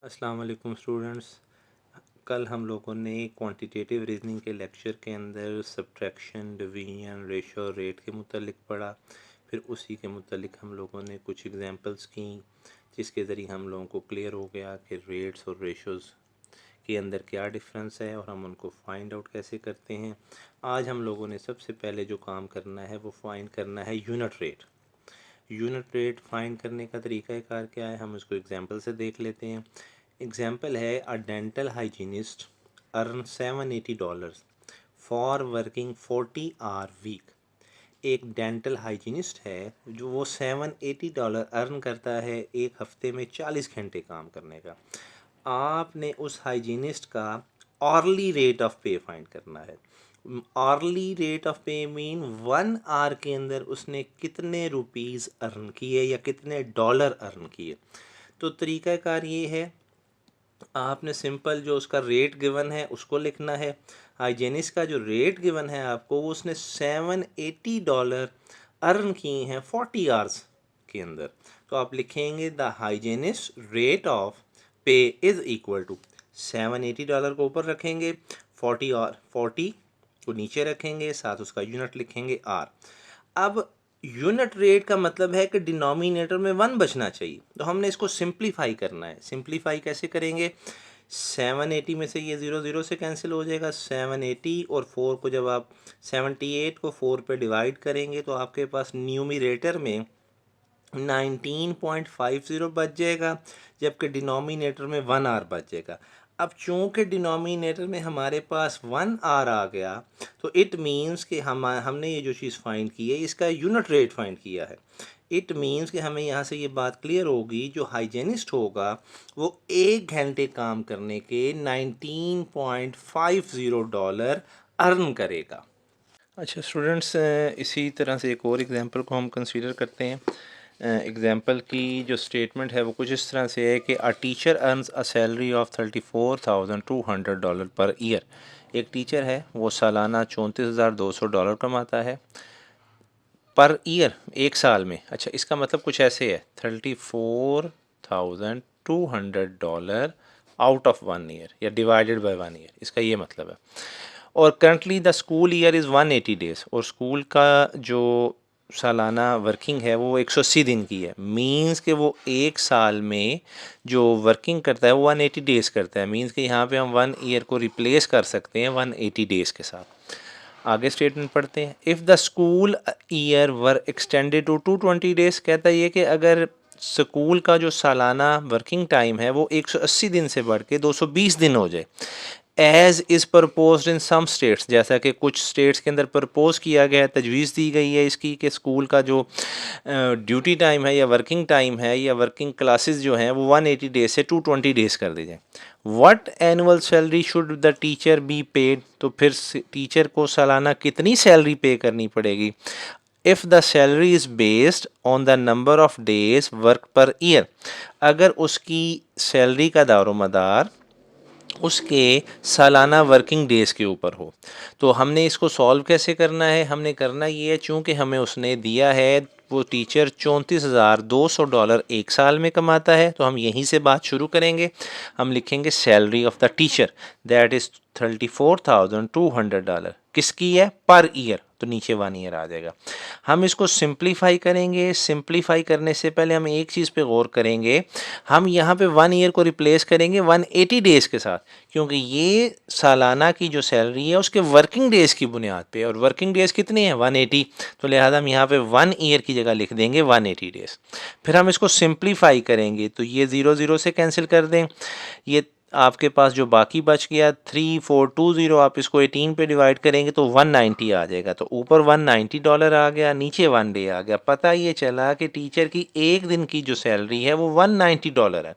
अस्सलाम वालेकुम स्टूडेंट्स। कल हम लोगों ने क्वांटिटेटिव रीजनिंग के लेक्चर के अंदर सब्ट्रैक्शन, डिवीजन, रेशो और रेट के मुतालिक पढ़ा। फिर उसी के मुतालिक हम लोगों ने कुछ एग्जांपल्स की जिसके ज़रिए हम लोगों को क्लियर हो गया कि रेट्स और रेशोज़ के अंदर क्या डिफरेंस है और हम उनको फाइंड आउट कैसे करते हैं। आज हम लोगों ने सबसे पहले जो काम करना है वो फाइंड करना है unit rate. Unit rate find करने का तरीक़ाकार क्या है, हम इसको एग्जांपल से देख लेते हैं। एग्जाम्पल है, a dental hygienist earn $780 for working 40 hour week. एक डेंटल हाइजीनिस्ट है जो वो $780 अर्न करता है एक हफ्ते में 40 घंटे काम करने का। आपने उस हाइजीनिस्ट का ऑर्ली रेट ऑफ पे फाइंड करना है। ऑर्ली रेट ऑफ पे मीन 1 आवर के अंदर उसने कितने रुपीज़ अर्न किए या कितने डॉलर अर्न किए। तो तरीक़ाकार ये है, आपने सिंपल जो उसका रेट गिवन है उसको लिखना है। हाइजेनिस्ट का जो रेट गिवन है आपको, वो उसने $780 अर्न किए हैं 40 आवर्स के अंदर। तो आप लिखेंगे द हाइजेनिस्ट रेट ऑफ पे इज़ इक्वल टू $780 को ऊपर रखेंगे, 40 को नीचे रखेंगे, साथ उसका यूनिट लिखेंगे आर। अब यूनिट रेट का मतलब है कि डिनोमिनेटर में 1 बचना चाहिए, तो हमने इसको सिंप्लीफाई करना है। सिंप्लीफाई कैसे करेंगे, 780 में से ये 0 0 से कैंसिल हो जाएगा। 780 और 4 को जब आप 78 को 4 पे डिवाइड करेंगे तो आपके पास न्यूमरेटर में 19.50 बच जाएगा, जबकि डिनोमिनेटर में 1 आवर बच जाएगा। अब चूँकि डिनोमिनेटर में हमारे पास 1 आवर आ गया, तो इट मीन्स कि हमने ये जो चीज़ फाइंड की है इसका यूनिट रेट फाइंड किया है। इट मीन्स कि हमें यहाँ से ये बात क्लियर होगी, जो हाइजेनिस्ट होगा वो 1 घंटे काम करने के $19.50 अर्न करेगा। अच्छा स्टूडेंट्स, इसी तरह से एक और एग्जांपल को हम कंसीडर करते हैं। एग्जांपल की जो स्टेटमेंट है वो कुछ इस तरह से है कि a teacher earns a salary of $34,200 per year. एक टीचर है वो सालाना $34,200 कमाता है पर ईयर, एक साल में। अच्छा, इसका मतलब कुछ ऐसे है, $34,200 आउट ऑफ 1 ईयर या डिवाइडेड बाय 1 ईयर, इसका ये मतलब है। और currently the school year is 180 days, और स्कूल का जो सालाना वर्किंग है वो 180 दिन की है। मींस कि वो एक साल में जो वर्किंग करता है वो 180 डेज़ करता है। मींस कि यहाँ पे हम 1 ईयर को रिप्लेस कर सकते हैं 180 डेज़ के साथ। आगे स्टेटमेंट पढ़ते हैं। If the school year were extended to 220 days, कहता है ये कि अगर स्कूल का जो सालाना वर्किंग टाइम है वो 180 दिन से बढ़ के 220 दिन हो जाए। As is propose in some states, जैसा कि कुछ स्टेट्स के अंदर प्रपोज किया गया है, तजवीज़ दी गई है इसकी कि स्कूल का जो ड्यूटी टाइम है या वर्किंग टाइम है या वर्किंग क्लासेस जो हैं वो 180 डेज से 220 डेज़ कर दी जाए। What annual salary should the teacher be paid, तो फिर टीचर को सालाना कितनी सैलरी पे करनी पड़ेगी। If the salary is based on the number of days work per year, अगर उसकी सैलरी का दारोमदार उसके सालाना वर्किंग डेज़ के ऊपर हो। तो हमने इसको सॉल्व कैसे करना है, हमने करना ये है, चूँकि हमें उसने दिया है वो टीचर $34,200 एक साल में कमाता है, तो हम यहीं से बात शुरू करेंगे। हम लिखेंगे salary of the teacher that is $34,200 किसकी है, पर ईयर, तो नीचे 1 ईयर आ जाएगा। हम इसको सिंप्लीफाई करेंगे। सिंप्लीफाई करने से पहले हम एक चीज़ पे गौर करेंगे, हम यहाँ पे 1 ईयर को रिप्लेस करेंगे 180 डेज़ के साथ, क्योंकि ये सालाना की जो सैलरी है उसके वर्किंग डेज़ की बुनियाद पे, और वर्किंग डेज़ कितने हैं 180, तो लिहाजा हम यहाँ पे 1 ईयर की जगह लिख देंगे 180 डेज़। फिर हम इसको सिंप्लीफाई करेंगे तो ये 0 0 से कैंसिल कर दें, ये आपके पास जो बाकी बच गया 3420, आप इसको 18 पे डिवाइड करेंगे तो 190 आ जाएगा। तो ऊपर $190 आ गया, नीचे 1 डे आ गया। पता ये चला कि टीचर की एक दिन की जो सैलरी है वो $190 है।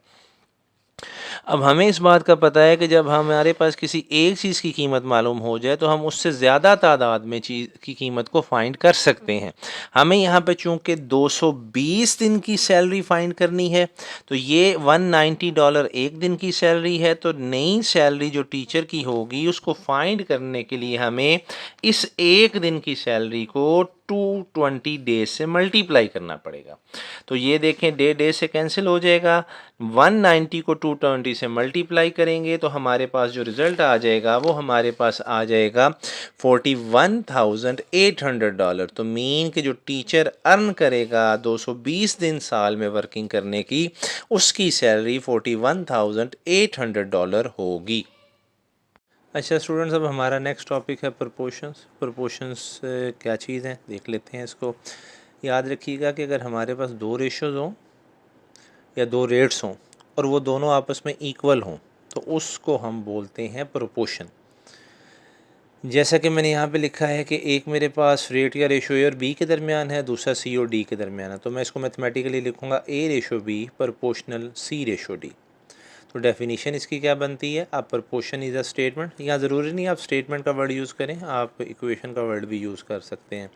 अब हमें इस बात का पता है कि जब हमारे पास किसी एक चीज़ की कीमत मालूम हो जाए तो हम उससे ज़्यादा तादाद में चीज़ की कीमत को फाइंड कर सकते हैं। हमें यहाँ पे चूँकि 220 दिन की सैलरी फाइंड करनी है, तो ये $190 एक दिन की सैलरी है, तो नई सैलरी जो टीचर की होगी उसको फाइंड करने के लिए हमें इस एक दिन की सैलरी को 220 डेज से मल्टीप्लाई करना पड़ेगा। तो ये देखें डे से कैंसिल हो जाएगा, 190 को 220 से मल्टीप्लाई करेंगे तो हमारे पास जो रिज़ल्ट आ जाएगा वो हमारे पास आ जाएगा $41,800। तो मीन के जो टीचर अर्न करेगा 220 दिन साल में वर्किंग करने की, उसकी सैलरी $41,800 होगी। अच्छा स्टूडेंट्स, अब हमारा नेक्स्ट टॉपिक है प्रोपोर्शंस। प्रोपोर्शंस क्या चीज़ है देख लेते हैं इसको। याद रखिएगा कि अगर हमारे पास दो रेशोज़ हों या दो रेट्स हों और वो दोनों आपस में इक्वल हों तो उसको हम बोलते हैं प्रोपोर्शन। जैसा कि मैंने यहाँ पे लिखा है कि एक मेरे पास रेट या रेशो ए और बी के दरमियान है, दूसरा सी और डी के दरमियान है, तो मैं इसको मैथमेटिकली लिखूँगा ए रेशो बी प्रोपोर्शनल सी रेशो डी। तो डेफिनेशन इसकी क्या बनती है, आप प्रोपोर्शन इज़ अ स्टेटमेंट, यहाँ ज़रूरी नहीं आप स्टेटमेंट का वर्ड यूज़ करें, आप इक्वेशन का वर्ड भी यूज़ कर सकते हैं,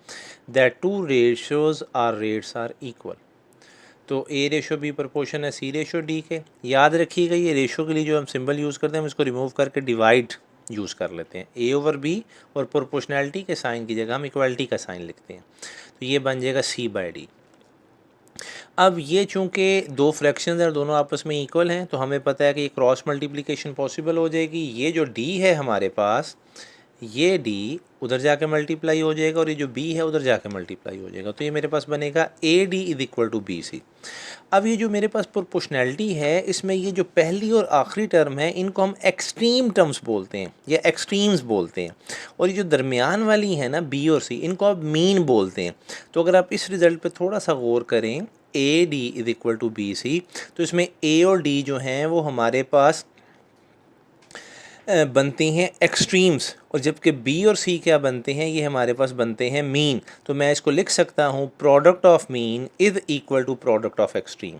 that two ratios or rates are equal. तो ए रेशो बी प्रोपोर्शन है सी रेशो डी के। याद रखिएगा ये रेशो के लिए जो हम सिंबल यूज़ करते हैं हम इसको रिमूव करके डिवाइड यूज़ कर लेते हैं, ए ओवर बी, और प्रोपोर्शनैलिटी के साइन की जगह हम इक्वालिटी का साइन लिखते हैं, तो ये बन जाएगा सी बाई डी। अब ये चूँकि दो फ्रैक्शंस हैं और दोनों आपस में इक्वल हैं तो हमें पता है कि ये क्रॉस मल्टीप्लिकेशन पॉसिबल हो जाएगी। ये जो डी है हमारे पास, ये डी उधर जाके मल्टीप्लाई हो जाएगा और ये जो बी है उधर जाके मल्टीप्लाई हो जाएगा, तो ये मेरे पास बनेगा A D is equal to B C. अब ये जो मेरे पास प्रोपोर्शनैलिटी है इसमें ये जो पहली और आखिरी टर्म है इनको हम एक्सट्रीम टर्म्स बोलते हैं या एक्सट्रीम्स बोलते हैं, और ये जो दरमियान वाली है ना बी और सी, इनको आप मीन बोलते हैं। तो अगर आप इस रिज़ल्ट पे थोड़ा सा गौर करें, A D is equal to B C, तो इसमें ए और डी जो हैं वो हमारे पास बनती हैं एक्सट्रीम्स, और जबकि बी और सी क्या बनते हैं, ये हमारे पास बनते हैं मीन। तो मैं इसको लिख सकता हूँ product of mean is equal to product of extreme.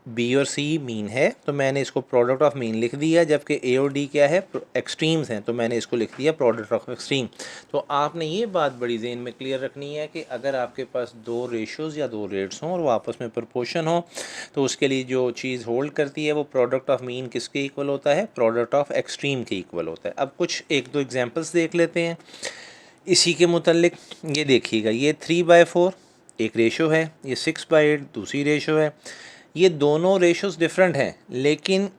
B और सी मीन है तो मैंने इसको प्रोडक्ट ऑफ मीन लिख दिया, जबकि ए और डी क्या है, एक्सट्रीम्स हैं, तो मैंने इसको लिख दिया प्रोडक्ट ऑफ एक्सट्रीम। तो आपने ये बात बड़ी ज़हन में क्लियर रखनी है कि अगर आपके पास दो रेशोज़ या दो रेट्स हों और वो आपस में प्रोपोर्शन हो तो उसके लिए जो चीज़ होल्ड करती है वो प्रोडक्ट ऑफ मीन किसके इक्वल होता है, प्रोडक्ट ऑफ एक्सट्रीम के इक्वल होता है। अब कुछ एक दो एग्जाम्पल्स देख लेते हैं इसी के मुतल्लिक। ये देखिएगा, ये 3/4 एक रेशो है, ये 6/8 दूसरी रेशो है। ये दोनों रेशोज़ डिफरेंट हैं लेकिन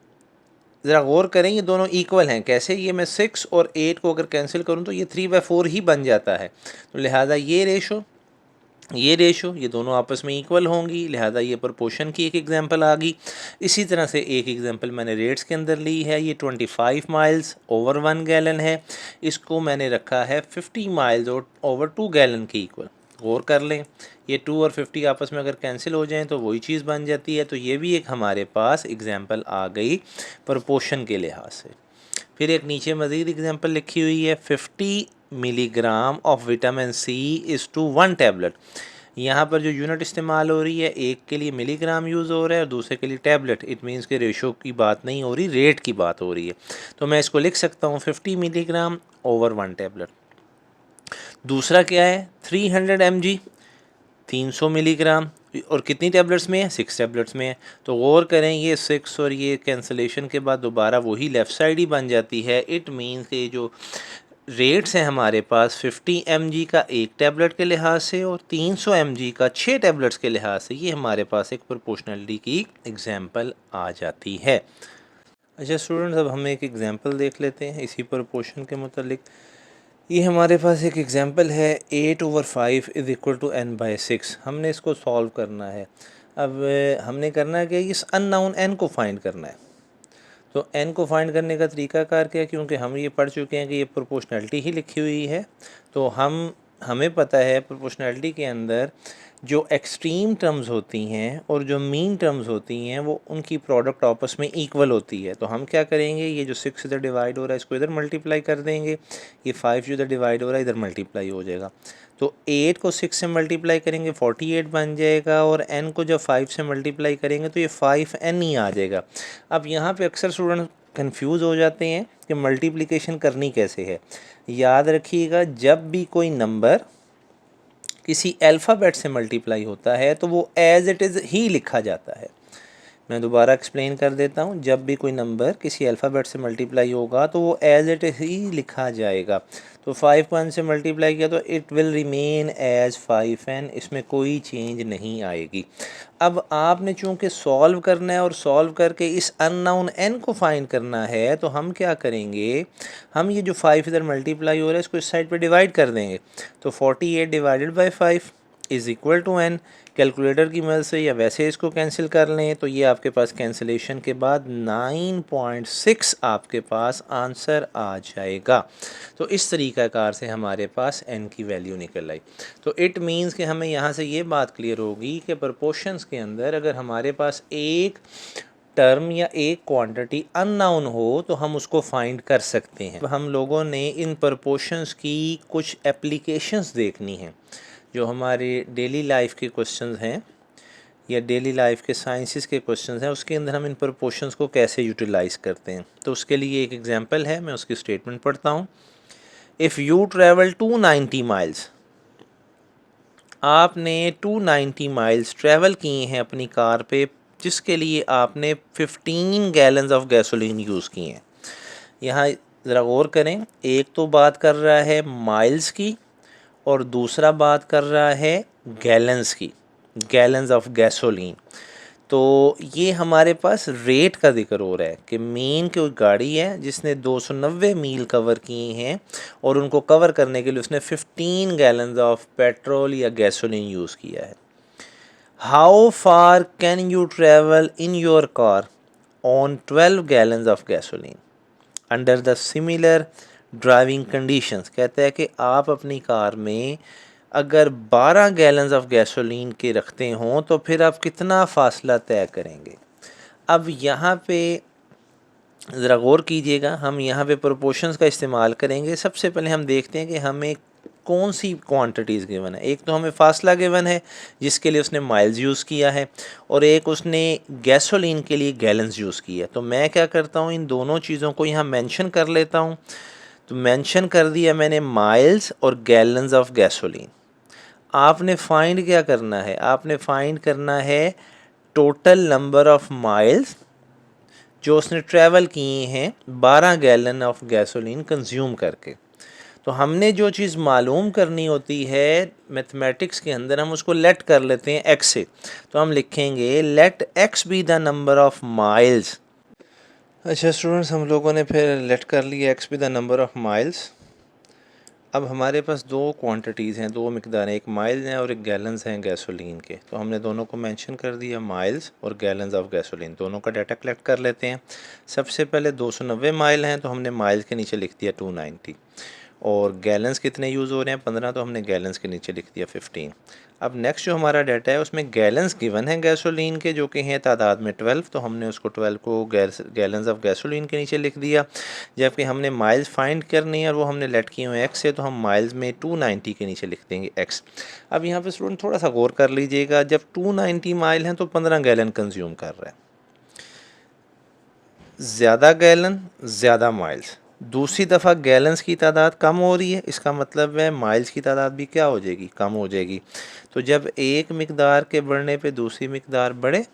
ज़रा गौर करें ये दोनों इक्वल हैं। कैसे, ये मैं 6 और 8 को अगर कैंसिल करूं तो ये 3/4 ही बन जाता है। तो लिहाजा ये रेशो ये दोनों आपस में इक्वल होंगी, लिहाजा ये प्रोपोर्शन की एक एग्जांपल आ गई। इसी तरह से एक एग्जांपल मैंने रेट्स के अंदर ली है, ये 25 माइल्स ओवर 1 गैलन है, इसको मैंने रखा है 50 माइल्स ओवर 2 गैलन के इक्वल। गौर कर लें, ये 2 और 50 आपस में अगर कैंसिल हो जाएं तो वही चीज़ बन जाती है। तो ये भी एक हमारे पास एग्जांपल आ गई प्रोपोर्शन के लिहाज से। फिर एक नीचे मज़ीद एग्जांपल लिखी हुई है, 50 milligram of vitamin C is to 1 tablet. यहाँ पर जो यूनिट इस्तेमाल हो रही है, एक के लिए मिलीग्राम यूज़ हो रहा है और दूसरे के लिए टैबलेट। इट मीन्स के रेशो की बात नहीं हो रही, रेट की बात हो रही है। तो मैं इसको लिख सकता हूँ 50 मिलीग्राम ओवर 1 टैबलेट। दूसरा क्या है, 300 mg 300 मिलीग्राम, और कितनी टैबलेट्स में है, 6 टैबलेट्स में है। तो गौर करें ये 6 और ये कैंसलेशन के बाद दोबारा वही लेफ़्ट साइड ही बन जाती है। इट मीन्स के जो रेट्स हैं हमारे पास 50 mg का एक टैबलेट के लिहाज से और 300 mg का 6 टैबलेट्स के लिहाज से, ये हमारे पास एक प्रोपोर्शनलिटी की एग्जांपल आ जाती है। अच्छा स्टूडेंट्स, अब हम एक एग्जांपल देख लेते हैं इसी प्रोपोर्शन के मुतालिक। ये हमारे पास एक एग्जांपल है 8/5 इज़ इक्वल टू n/6। हमने इसको सॉल्व करना है। अब हमने करना है कि इस अननाउन n को फाइंड करना है। तो n को फाइंड करने का तरीकाकार क्या है, क्योंकि हम ये पढ़ चुके हैं कि ये प्रोपोर्शनैलिटी ही लिखी हुई है, तो हमें पता है प्रोपोर्शनैलिटी के अंदर जो एक्सट्रीम टर्म्स होती हैं और जो मीन टर्म्स होती हैं वो उनकी प्रोडक्ट आपस में इक्वल होती है। तो हम क्या करेंगे, ये जो 6 इधर डिवाइड हो रहा है इसको इधर मल्टीप्लाई कर देंगे, ये 5 जो इधर डिवाइड हो रहा है इधर मल्टीप्लाई हो जाएगा। तो 8 को 6 से मल्टीप्लाई करेंगे 48 बन जाएगा, और n को जब 5 से मल्टीप्लाई करेंगे तो ये 5n ही आ जाएगा। अब यहाँ पे अक्सर स्टूडेंट कंफ्यूज हो जाते हैं कि मल्टीप्लिकेशन करनी कैसे है। याद रखिएगा, जब भी कोई नंबर किसी अल्फ़ाबेट से मल्टीप्लाई होता है तो वो एज इट इज़ ही लिखा जाता है। मैं दोबारा एक्सप्लेन कर देता हूँ। जब भी कोई नंबर किसी अल्फ़ाबेट से मल्टीप्लाई होगा तो वो एज इट ही लिखा जाएगा। तो 5 से मल्टीप्लाई किया तो it will remain as 5n, इसमें कोई चेंज नहीं आएगी। अब आपने चूँकि सॉल्व करना है और सॉल्व करके इस अननोन n को फाइंड करना है, तो हम क्या करेंगे, हम ये जो 5 इधर मल्टीप्लाई हो रहा है इसको इस साइड पे डिवाइड कर देंगे। तो 48 divided by 5 is equal to n। Calculator की मदद से या वैसे इसको कैंसिल कर लें तो ये आपके पास कैंसिलेशन के बाद 9.6 आपके पास आंसर आ जाएगा। तो इस तरीक़ाकार से हमारे पास n की वैल्यू निकल आई। तो इट मीन्स कि हमें यहाँ से ये बात क्लियर होगी कि प्रपोर्शंस के अंदर अगर हमारे पास एक टर्म या एक क्वांटिटी अननोन हो तो हम उसको फाइंड कर सकते हैं। हम लोगों ने इन प्रपोर्शंस की कुछ एप्लीकेशंस देखनी हैं जो हमारे डेली लाइफ के क्वेश्चंस हैं या डेली लाइफ के साइंसेस के क्वेश्चंस हैं, उसके अंदर हम इन प्रपोर्शंस को कैसे यूटिलाइज़ करते हैं। तो उसके लिए एक एग्जांपल है, मैं उसकी स्टेटमेंट पढ़ता हूँ। इफ़ यू ट्रैवल 290 माइल्स, आपने 290 माइल्स ट्रैवल किए हैं अपनी कार पे, जिसके लिए आपने 15 गैलन्स ऑफ गैसोलीन यूज़ किए हैं। यहाँ ज़रा गौर करें, एक तो बात कर रहा है माइल्स की और दूसरा बात कर रहा है गैलन्स की, गैलन्स ऑफ गैसोलीन। तो ये हमारे पास रेट का जिक्र हो रहा है कि मेन कोई गाड़ी है जिसने 290 मील कवर किए हैं और उनको कवर करने के लिए उसने 15 गैलन्स ऑफ पेट्रोल या गैसोलीन यूज़ किया है। How far can you travel in your car on 12 gallons of gasoline under the similar driving conditions. कहता है कि आप अपनी कार में अगर 12 गैलन्स ऑफ गैसोलीन के रखते हों तो फिर आप कितना फ़ासला तय करेंगे। अब यहाँ पे ज़रा गौर कीजिएगा, हम यहाँ पे प्रोपोर्शंस का इस्तेमाल करेंगे। सबसे पहले हम देखते हैं कि हमें कौन सी क्वांटिटीज़ गिवन है। एक तो हमें फ़ासला गिवन है जिसके लिए उसने माइल्स यूज़ किया है, और एक उसने गैसोलीन के लिए गैलन्स यूज़ किया। तो मैं क्या करता हूँ, इन दोनों चीज़ों को यहाँ मेंशन कर लेता हूँ। तो मेंशन कर दिया मैंने माइल्स और गैलन्स ऑफ गैसोलीन। आपने फाइंड क्या करना है, आपने फाइंड करना है टोटल नंबर ऑफ माइल्स जो उसने ट्रैवल किए हैं 12 गैलन ऑफ गैसोलीन कंज्यूम करके। तो हमने जो चीज़ मालूम करनी होती है मैथमेटिक्स के अंदर, हम उसको लेट कर लेते हैं एक्स से। तो हम लिखेंगे let X be the number of miles. अच्छा स्टूडेंट्स, हम लोगों ने फिर लेट कर लिया X be the number of miles. अब हमारे पास दो क्वांटिटीज़ हैं, दो मिकदार हैं, एक माइल्स हैं और एक गैलन्स हैं गैसोलीन के। तो हमने दोनों को मेंशन कर दिया, माइल्स और गैलन्स ऑफ गैसोलीन। दोनों का डाटा कलेक्ट कर लेते हैं। सबसे पहले 290 माइल हैं तो हमने माइल्स के नीचे लिख दिया 290, और गैलन्स कितने यूज़ हो रहे हैं 15, तो हमने गैलन्स के नीचे लिख दिया 15। अब नेक्स्ट जो हमारा डाटा है उसमें गैलन्स गिवन है गैसोलीन के, जो कि हैं तादाद में 12, तो हमने उसको 12 को गैलन्स ऑफ गैसोलीन के नीचे लिख दिया। जबकि हमने माइल्स फाइंड करनी है और वो हमने लेट किए हुए एक्स से, तो हम माइल्स में 290 के नीचे लिख देंगे एक्स। अब यहाँ पे स्टूडेंट थोड़ा सा गौर कर लीजिएगा, जब 290 माइल हैं तो 15 गैलन कंज्यूम कर रहा है। ज़्यादा गैलन ज़्यादा माइल्स, दूसरी दफ़ा गैलन्स की तादाद कम हो रही है, इसका मतलब है माइल्स की तादाद भी क्या हो जाएगी, कम हो जाएगी। तो जब एक मिकदार के बढ़ने पे दूसरी मिकदार बढ़े,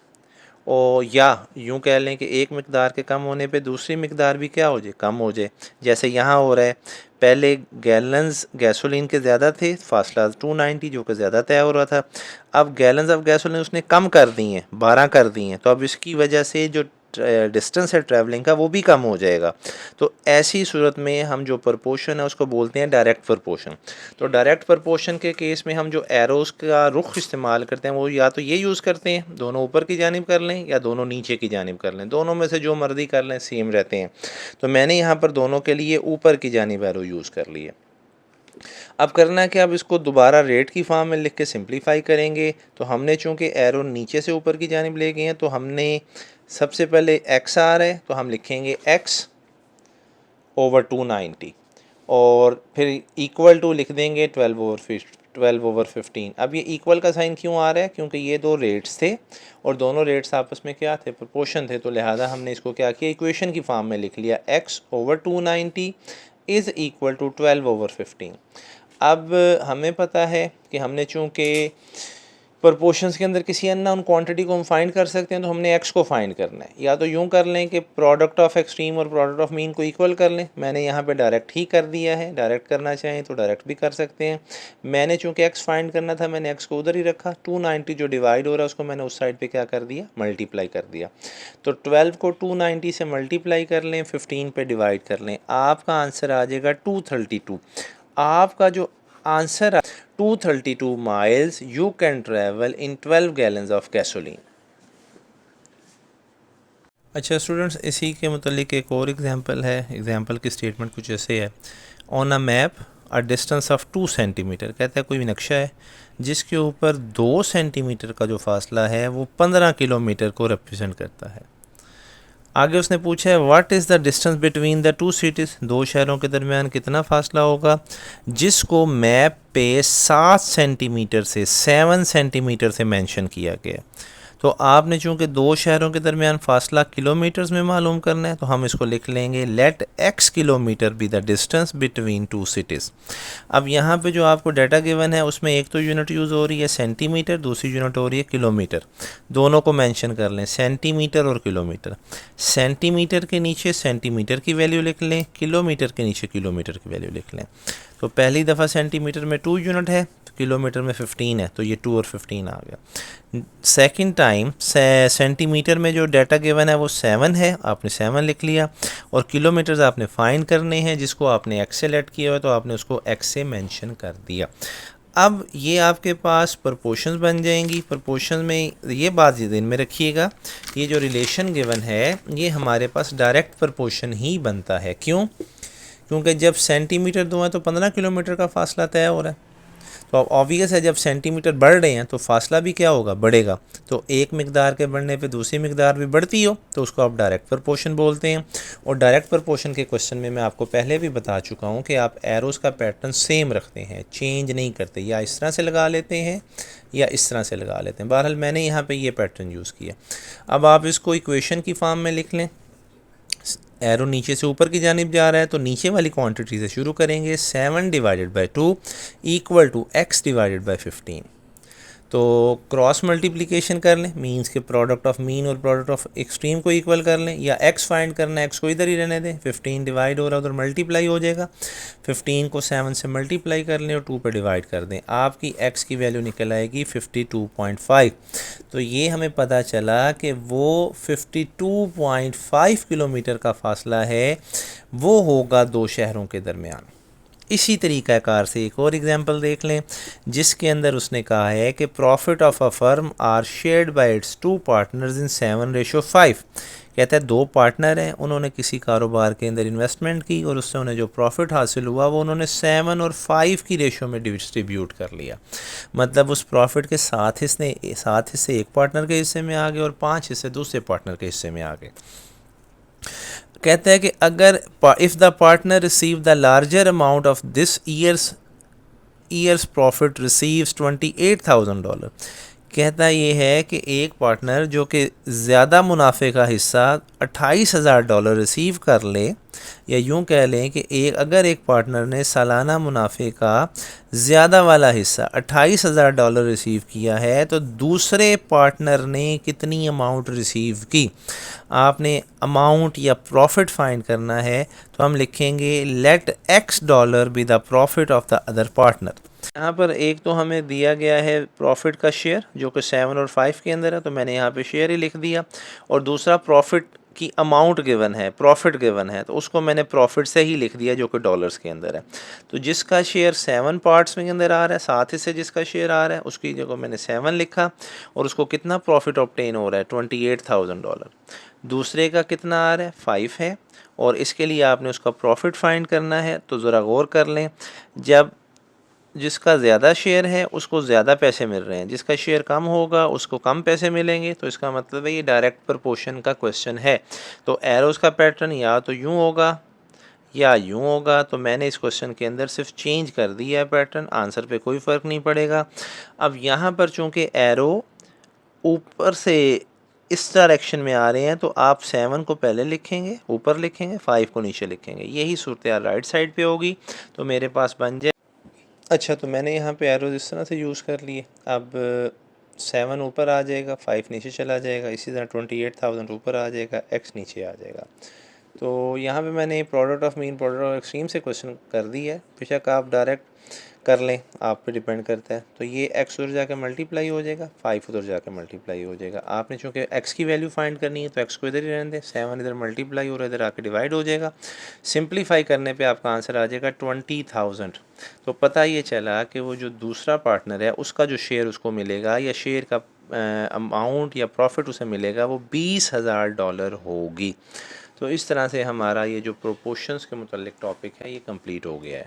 और या यूँ कह लें कि एक मिकदार के कम होने पे दूसरी मिकदार भी क्या हो जाए, कम हो जाए। जैसे यहाँ हो रहा है, पहले गैलन्स गैसोलीन के ज़्यादा थे, फासला 290 जो कि ज़्यादा तय हो रहा था। अब गैलन्स ऑफ गैसोलीन उसने कम कर दी हैं, 12 कर दी हैं, तो अब इसकी वजह से जो डिस्टेंस है ट्रैवलिंग का वो भी कम हो जाएगा। तो ऐसी सूरत में हम जो प्रपोर्शन है उसको बोलते हैं डायरेक्ट प्रपोर्शन। तो डायरेक्ट प्रपोर्शन के केस में हम जो एरोज़ का रुख इस्तेमाल करते हैं वो या तो ये यूज़ करते हैं, दोनों ऊपर की जानिब कर लें या दोनों नीचे की जानिब कर लें, दोनों में से जो मर्ज़ी कर लें सेम रहते हैं। तो मैंने यहाँ पर दोनों के लिए ऊपर की जानिब एरो यूज़ कर लिया। अब करना है कि अब इसको दोबारा रेट की फॉर्म में लिख के सिंप्लीफाई करेंगे। तो हमने चूँकि एरो नीचे से ऊपर की जानिब ले गए हैं, तो हमने सबसे पहले एक्स आ रहा है तो हम लिखेंगे एक्स ओवर 290, और फिर इक्वल टू लिख देंगे 12 ओवर 15। अब ये इक्वल का साइन क्यों आ रहा है, क्योंकि ये दो रेट्स थे और दोनों रेट्स आपस में क्या थे, प्रोपोर्शन थे। तो लिहाजा हमने इसको क्या किया, इक्वेशन की फॉर्म में लिख लिया, X over 290 is equal to 12 over 15। अब हमें पता है कि हमने चूँकि प्रपोर्शंस के अंदर किसी अननोन क्वांटिटी को हम फाइंड कर सकते हैं, तो हमने एक्स को फाइंड करना है। या तो यूँ कर लें कि प्रोडक्ट ऑफ एक्सट्रीम और प्रोडक्ट ऑफ मीन को इक्वल कर लें। मैंने यहाँ पे डायरेक्ट ही कर दिया है, डायरेक्ट करना चाहें तो डायरेक्ट भी कर सकते हैं। मैंने चूँकि एक्स फाइंड करना था, मैंने एक्स को उधर ही रखा। 290 जो डिवाइड हो रहा है उसको मैंने उस साइड पर क्या कर दिया, मल्टीप्लाई कर दिया। तो 12 को 290 से मल्टीप्लाई कर लें, 15 पे डिवाइड कर लें, आपका आंसर आ जाएगा 232। आपका जो answer 232 miles you can travel in 12 gallons of gasoline. अच्छा स्टूडेंट्स, इसी के मुतालिक एक और एग्जांपल है। एग्जांपल की स्टेटमेंट कुछ ऐसे है। On a map a distance of 2 centimetre, कहता है कोई नक्शा है जिसके ऊपर 2 सेंटीमीटर का जो फासला है वो 15 किलोमीटर को रिप्रेजेंट करता है। आगे उसने पूछा है what is the distance between the two cities, दो शहरों के दरमियान कितना फासला होगा, जिसको मैप पे 7 सेंटीमीटर से 7 सेंटीमीटर से मेंशन किया गया। तो आपने चूँकि दो शहरों के दरमियान फासला किलोमीटर्स में मालूम करना है, तो हम इसको लिख लेंगे let x kilometre be the distance between two cities. अब यहाँ पे जो आपको डाटा गिवन है उसमें एक तो यूनिट यूज़ हो रही है सेंटीमीटर, दूसरी यूनिट हो रही है किलोमीटर। दोनों को मेंशन कर लें, सेंटीमीटर और किलोमीटर। सेंटीमीटर के नीचे सेंटीमीटर की वैल्यू लिख लें, किलोमीटर के नीचे किलोमीटर की वैल्यू लिख लें। तो पहली दफ़ा सेंटीमीटर में 2 यूनिट है, किलोमीटर में 15 है, तो ये 2 और 15 आ गया। सेकंड टाइम सेंटीमीटर में जो डाटा गिवन है वो 7 है, आपने 7 लिख लिया। और किलोमीटर्स आपने फाइंड करने हैं, जिसको आपने एक्स से लेट किया हुआ है तो आपने उसको एक्स से मेंशन कर दिया। अब ये आपके पास प्रपोर्शंस बन जाएंगी। प्रपोर्शन में ये बात ध्यान में रखिएगा, ये जो रिलेशन गिवन है ये हमारे पास डायरेक्ट प्रपोर्शन ही बनता है। क्यों? क्योंकि जब सेंटीमीटर 2 है तो 15 किलोमीटर का फासला तय हो रहा है। तो अब ऑब्वियस है जब सेंटीमीटर बढ़ रहे हैं तो फासला भी क्या होगा, बढ़ेगा। तो एक मिकदार के बढ़ने पे दूसरी मिकदार भी बढ़ती हो तो उसको आप डायरेक्ट प्रपोर्शन बोलते हैं। और डायरेक्ट प्रपोर्शन के क्वेश्चन में मैं आपको पहले भी बता चुका हूँ कि आप एरोज़ का पैटर्न सेम रखते हैं, चेंज नहीं करते। या इस तरह से लगा लेते हैं या इस तरह से लगा लेते हैं। बहरहाल मैंने यहाँ पर ये पैटर्न यूज़ किया। अब आप इसको इक्वेशन की फॉर्म में लिख लें। एरो नीचे से ऊपर की जानिब जा रहा है तो नीचे वाली क्वांटिटी से शुरू करेंगे। 7 divided by 2 equal to x divided by 15। तो क्रॉस मल्टीप्लिकेशन कर लें, मीन्स के प्रोडक्ट ऑफ मीन और प्रोडक्ट ऑफ एक्सट्रीम को इक्वल कर लें। या x फाइंड करना है, x को इधर ही रहने दें। 15 डिवाइड हो रहा है उधर मल्टीप्लाई हो जाएगा। 15 को 7 से मल्टीप्लाई कर लें और 2 पे डिवाइड कर दें। आपकी x की वैल्यू निकल आएगी 52.5। तो ये हमें पता चला कि वो 52.5 किलोमीटर का फासला है, वो होगा दो शहरों के दरमियान। इसी तरीक़ाकार से एक और एग्जांपल देख लें, जिसके अंदर उसने कहा है कि profit of a firm are shared by its 2 partners in 7:5। कहता है दो पार्टनर हैं, उन्होंने किसी कारोबार के अंदर इन्वेस्टमेंट की और उससे उन्हें जो प्रॉफिट हासिल हुआ वो उन्होंने 7 और 5 की रेशो में डिस्ट्रीब्यूट कर लिया। मतलब उस प्रॉफिट के 7 हिस्से एक पार्टनर के हिस्से में आ गए और 5 हिस्से दूसरे पार्टनर के हिस्से में आ गए। कहता है कि अगर if the partner receive the larger amount of this years profit receives $28,000। कहता ये है कि एक पार्टनर जो कि ज़्यादा मुनाफे का हिस्सा $28,000 रिसीव कर ले, या यूँ कह लें कि अगर एक पार्टनर ने सालाना मुनाफे का ज़्यादा वाला हिस्सा $28,000 रिसीव किया है तो दूसरे पार्टनर ने कितनी अमाउंट रिसीव की। आपने अमाउंट या प्रॉफिट फाइंड करना है तो हम लिखेंगे let $X be the profit of the other partner. यहाँ पर एक तो हमें दिया गया है प्रॉफिट का शेयर जो कि 7 और 5 के अंदर है, तो मैंने यहाँ पे शेयर ही लिख दिया। और दूसरा प्रॉफिट की अमाउंट गिवन है, प्रॉफिट गिवन है, तो उसको मैंने प्रॉफिट से ही लिख दिया जो कि डॉलर्स के अंदर है। तो जिसका शेयर 7 पार्ट्स में के अंदर आ रहा है, 7 हिस्से जिसका शेयर आ रहा है, उसकी जगह मैंने 7 लिखा। और उसको कितना प्रॉफिट ऑब्टेन हो रहा है, $28,000। दूसरे का कितना आ रहा है, 5 है। और इसके लिए आपने उसका प्रॉफिट फाइंड करना है। तो ज़रा गौर कर लें, जब जिसका ज़्यादा शेयर है उसको ज़्यादा पैसे मिल रहे हैं, जिसका शेयर कम होगा उसको कम पैसे मिलेंगे। तो इसका मतलब है ये डायरेक्ट प्रपोर्शन का क्वेश्चन है। तो एरोज़ का पैटर्न या तो यूँ होगा या यूँ होगा। तो मैंने इस क्वेश्चन के अंदर सिर्फ चेंज कर दिया है पैटर्न, आंसर पे कोई फ़र्क नहीं पड़ेगा। अब यहाँ पर चूँकि एरो ऊपर से इस डायरेक्शन में आ रहे हैं तो आप 7 को पहले लिखेंगे, ऊपर लिखेंगे, 5 को नीचे लिखेंगे। यही सूरत राइट साइड पे होगी। तो मेरे पास बन जाए। अच्छा, तो मैंने यहाँ पे एरोज़ इस तरह से यूज़ कर लिए। अब 7 ऊपर आ जाएगा, 5 नीचे चला जाएगा, इसी तरह 28,000 ऊपर आ जाएगा, x नीचे आ जाएगा। तो यहाँ पे मैंने product of mean product of extreme से क्वेश्चन कर दी है, बेशक आप डायरेक्ट कर लें, आप पे डिपेंड करता है। तो ये x उधर जाके मल्टीप्लाई हो जाएगा, 5 उधर जाके मल्टीप्लाई हो जाएगा। आपने चूँकि x की वैल्यू फाइंड करनी है तो x को इधर ही रहने दें, 7 इधर मल्टीप्लाई हो रहा है, इधर आके डिवाइड हो जाएगा। सिंप्लीफाई करने पे आपका आंसर आ जाएगा 20,000। तो पता ये चला कि वो जो दूसरा पार्टनर है उसका जो शेयर उसको मिलेगा या शेयर का अमाउंट या प्रॉफिट उसे मिलेगा वो $20,000 होगी। तो इस तरह से हमारा ये जो प्रोपोर्शंस के मुतल्लिक टॉपिक है ये कंप्लीट हो गया है।